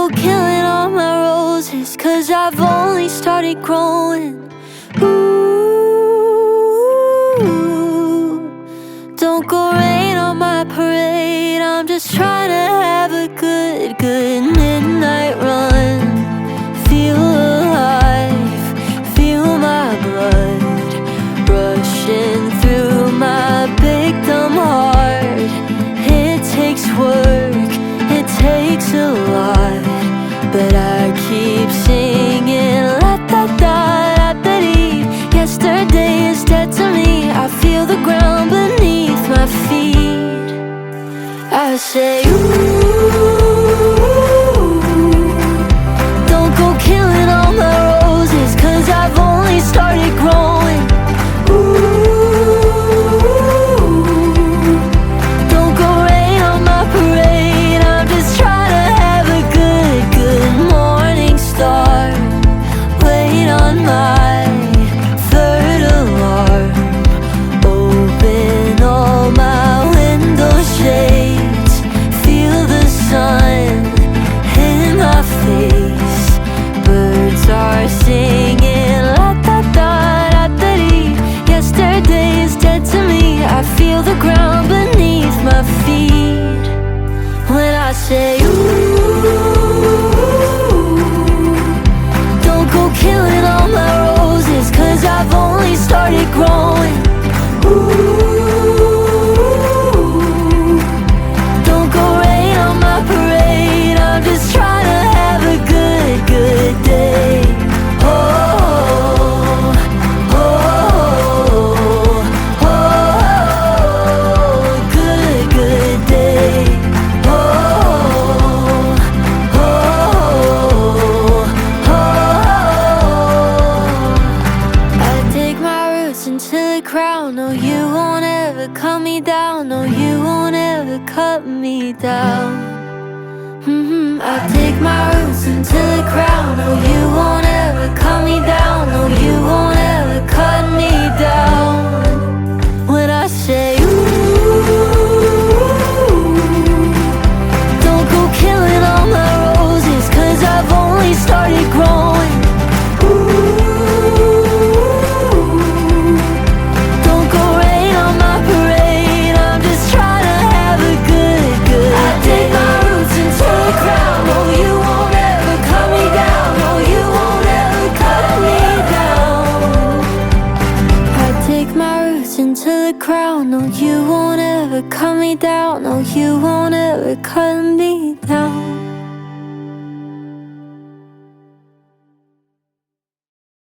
go killing all my roses, 'cause I've only started growing. Ooh, don't go rain on my parade. I'm just trying to have a good, good midnight run. Feel alive, feel my blood rushing through my big dumb heart. It takes work, it takes a lot, but I keep singing la da da da da dee. Yesterday is dead to me. I feel the ground beneath my feet. I say ooh, don't go killing all my roses, 'cause I've only started growing. Ooh, don't go rain on my parade. I'm just trying to have a good, good morning start. Wait on my third alarm. Open all my window shades. Feel the sun in my face. Birds are singing la da da da da dee. Yesterday is dead to me. I feel the ground beneath my feet. When I say ooh, don't go killing all my roses, 'cause I've only started growing. Ooh, don't go rain on my parade. I'm just trying to have a good, good day. Oh, oh, oh, oh, good, good day. Oh, oh, oh. I dig my roots into the ground. No, you won't ever cut me down. No, you won't ever cut me down. I dig my roots into the ground. No, you won't ever cut me down. No, you won't ever cut me down. When I say ooh, don't go killing all my roses, 'cause I've only started growing. Ooh, don't go rain on my parade. I'm just trying to have a good, good. I dig my roots into the ground. No, you won't ever cut me down. No, you won't ever cut me down. I dig my roots into the ground. No, you won't ever cut me down. No, you won't ever cut me down.